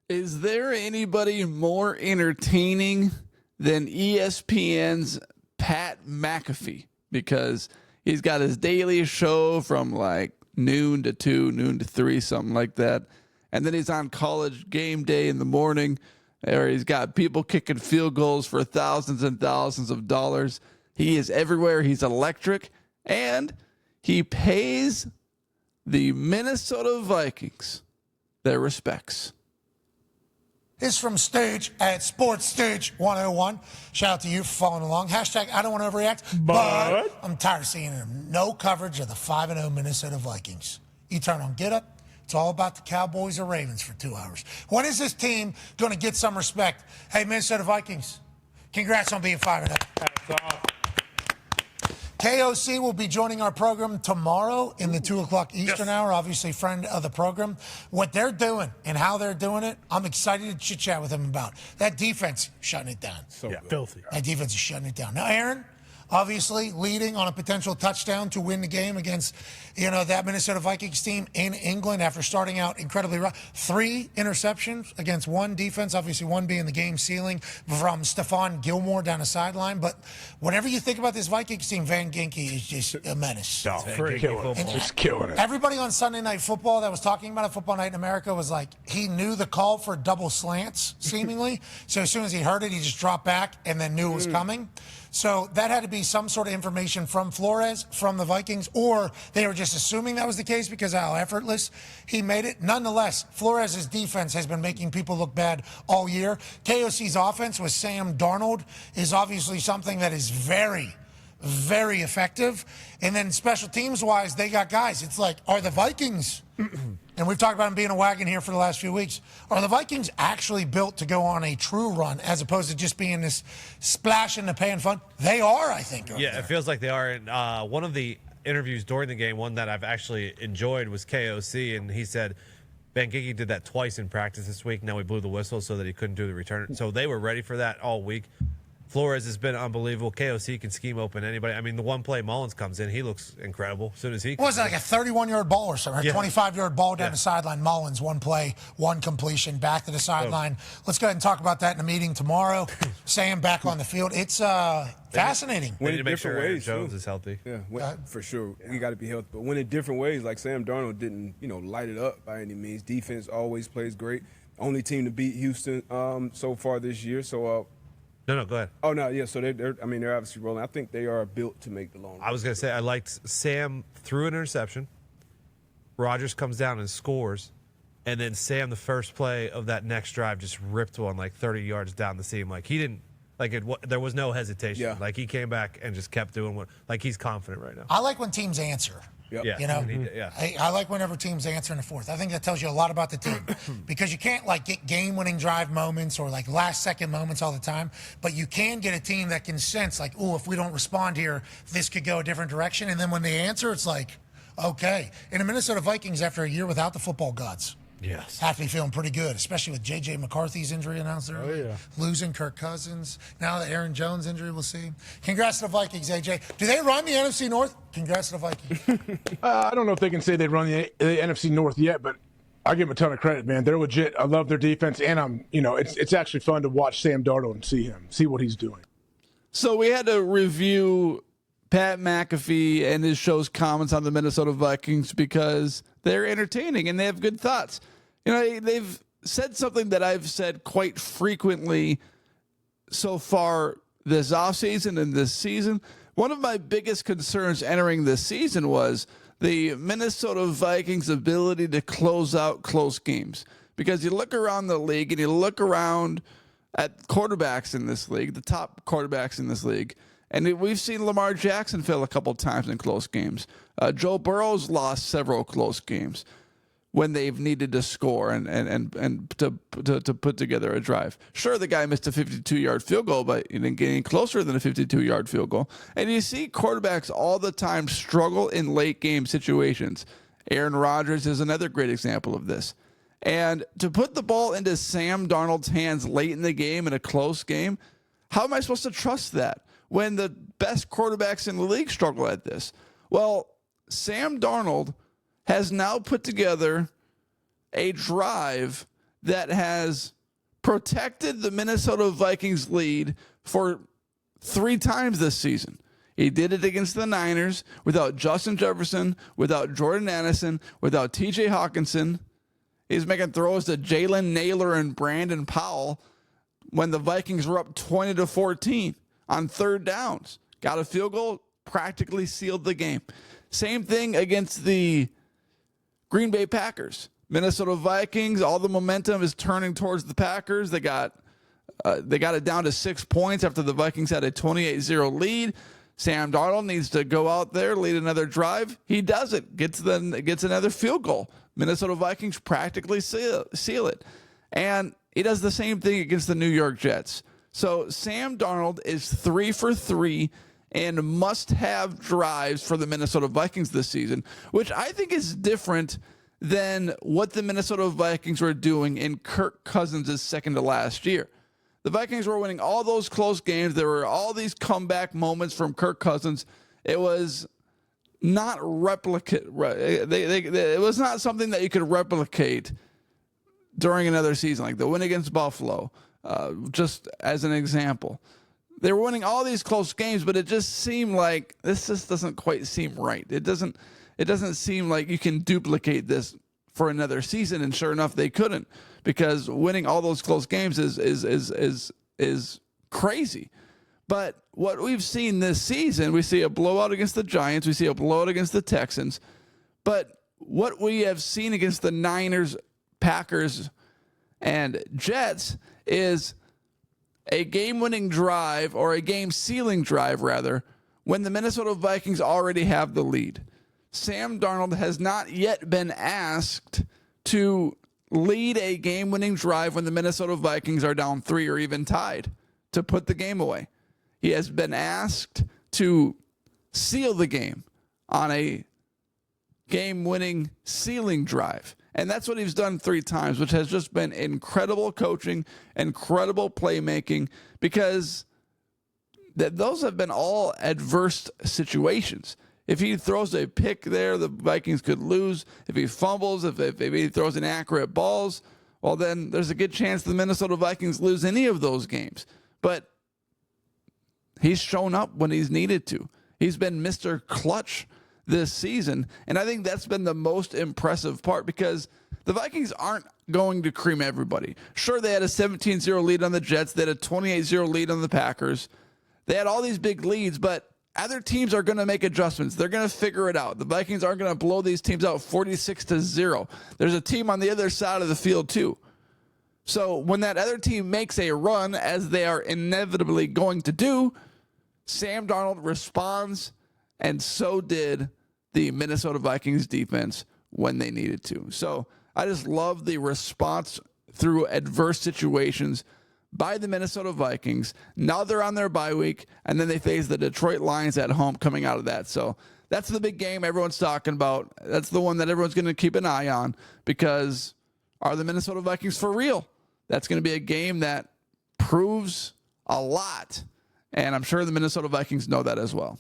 Is there anybody more entertaining than ESPN's Pat McAfee? Because he's got his daily show from like noon to 2, noon to 3, something like that. And then he's on College Game Day in the morning, where he's got people kicking field goals for thousands and thousands of dollars. He is everywhere. He's electric. And he pays the Minnesota Vikings their respects. Is from Stage at Sports Stage 101. Shout out to you for following along. Hashtag I don't want to overreact, but I'm tired of seeing no coverage of the 5-0 Minnesota Vikings. You turn on Get Up, it's all about the Cowboys or Ravens for 2 hours. When is this team going to get some respect? Hey, Minnesota Vikings, congrats on being 5-0. That's awesome. KOC will be joining our program tomorrow in the 2 o'clock Eastern hour, obviously friend of the program. What they're doing and how they're doing it, I'm excited to chit-chat with them about. That defense, shutting it down. Filthy. That defense is shutting it down. Now, Aaron, obviously leading on a potential touchdown to win the game against, that Minnesota Vikings team in England after starting out incredibly rough. 3 interceptions against one defense, obviously one being the game ceiling from Stephon Gilmore down the sideline. But whatever you think about this Vikings team, Van Ginkel is just a menace. No, just killing it. Everybody on Sunday Night Football that was talking about it, Football Night in America, was like, he knew the call for double slants, seemingly. So as soon as he heard it, he just dropped back and then knew it was coming. So that had to be some sort of information from Flores, from the Vikings, or they were just assuming that was the case because of how effortless he made it. Nonetheless, Flores' defense has been making people look bad all year. KOC's offense with Sam Darnold is obviously something that is very, very effective. And then special teams-wise, they got guys. It's like, are the Vikings, and we've talked about them being a wagon here for the last few weeks, are the Vikings actually built to go on a true run as opposed to just being this splash in the pay and fun? They are, I think. Yeah, it feels like they are. And one of the interviews during the game, one that I've actually enjoyed, was KOC, and he said Van Ginkel did that twice in practice this week. Now we blew the whistle so that he couldn't do the return. So they were ready for that all week. Flores has been unbelievable. KOC can scheme open anybody. I mean, the one play Mullins comes in, he looks incredible as soon as he comes. What was it, like a 31-yard ball or something? A 25-yard ball down the sideline. Mullins, one play, one completion, back to the sideline. Let's go ahead and talk about that in a meeting tomorrow. Sam back on the field. It's fascinating. We need to make sure Aaron Jones is healthy. Yeah, for sure. We got to be healthy. But when in different ways, like Sam Darnold didn't, light it up by any means. Defense always plays great. Only team to beat Houston so far this year. So, No, go ahead. Oh, no, yeah, so they're obviously rolling. I think they are built to make the long run. I was going to say, I liked Sam threw an interception. Rodgers comes down and scores. And then Sam, the first play of that next drive, just ripped one like 30 yards down the seam. Like, he didn't, there was no hesitation. Yeah. Like, he came back and just kept doing what, like, he's confident right now. I like when teams answer. Yep. Yeah. I like whenever teams answer in the fourth. I think that tells you a lot about the team because you can't get game-winning drive moments or last-second moments all the time, but you can get a team that can sense if we don't respond here, this could go a different direction. And then when they answer, it's like, okay. And the Minnesota Vikings, after a year without the football gods, have to be feeling pretty good, especially with J.J. McCarthy's injury announced earlier. Losing Kirk Cousins. Now the Aaron Jones injury, we'll see. Congrats to the Vikings, A.J. Do they run the NFC North? Congrats to the Vikings. I don't know if they can say they run the NFC North yet, but I give them a ton of credit, man. They're legit. I love their defense, and it's actually fun to watch Sam Darnold and see what he's doing. So we had to review Pat McAfee and his show's comments on the Minnesota Vikings because they're entertaining and they have good thoughts. They've said something that I've said quite frequently so far this offseason and this season. One of my biggest concerns entering this season was the Minnesota Vikings' ability to close out close games. Because you look around the league and you look around at quarterbacks in this league, the top quarterbacks in this league, and we've seen Lamar Jackson fail a couple times in close games. Joe Burrow's lost several close games when they've needed to score and to put together a drive. Sure, the guy missed a 52-yard field goal, but he didn't get any closer than a 52-yard field goal. And you see quarterbacks all the time struggle in late-game situations. Aaron Rodgers is another great example of this. And to put the ball into Sam Darnold's hands late in the game in a close game, how am I supposed to trust that when the best quarterbacks in the league struggle at this? Well, Sam Darnold has now put together a drive that has protected the Minnesota Vikings lead for 3 times this season. He did it against the Niners without Justin Jefferson, without Jordan Addison, without TJ Hawkinson. He's making throws to Jalen Naylor and Brandon Powell when the Vikings were up 20-14 on 3rd downs. Got a field goal, practically sealed the game. Same thing against the Green Bay Packers. Minnesota Vikings, all the momentum is turning towards the Packers. They got it down to 6 points after the Vikings had a 28-0 lead. Sam Darnold needs to go out there, lead another drive. He does it. Gets another field goal. Minnesota Vikings practically seal it. And he does the same thing against the New York Jets. So Sam Darnold is 3 for 3 and must-have drives for the Minnesota Vikings this season, which I think is different than what the Minnesota Vikings were doing in Kirk Cousins' second to last year. The Vikings were winning all those close games. There were all these comeback moments from Kirk Cousins. It was not it was not something that you could replicate during another season, like the win against Buffalo, just as an example. They were winning all these close games, but it just seemed like this just doesn't quite seem right. It doesn't seem like you can duplicate this for another season, and sure enough, they couldn't, because winning all those close games is crazy. But what we've seen this season, we see a blowout against the Giants, we see a blowout against the Texans, but what we have seen against the Niners, Packers, and Jets is a game-winning drive, or a game-sealing drive, rather, when the Minnesota Vikings already have the lead. Sam Darnold has not yet been asked to lead a game-winning drive when the Minnesota Vikings are down 3 or even tied to put the game away. He has been asked to seal the game on a game-winning sealing drive. And that's what he's done 3 times, which has just been incredible coaching, incredible playmaking, because those have been all adverse situations. If he throws a pick there, the Vikings could lose. If he fumbles, if he throws inaccurate balls, well, then there's a good chance the Minnesota Vikings lose any of those games. But he's shown up when he's needed to. He's been Mr. Clutch this season, and I think that's been the most impressive part, because the Vikings aren't going to cream everybody. Sure, they had a 17-0 lead on the Jets. They had a 28-0 lead on the Packers. They had all these big leads, but other teams are going to make adjustments. They're going to figure it out. The Vikings aren't going to blow these teams out 46-0. There's a team on the other side of the field too. So when that other team makes a run, as they are inevitably going to do, Sam Darnold responds, and so did the Minnesota Vikings defense when they needed to. So I just love the response through adverse situations by the Minnesota Vikings. Now they're on their bye week, and then they face the Detroit Lions at home coming out of that. So that's the big game everyone's talking about. That's the one that everyone's going to keep an eye on, because are the Minnesota Vikings for real? That's going to be a game that proves a lot, and I'm sure the Minnesota Vikings know that as well.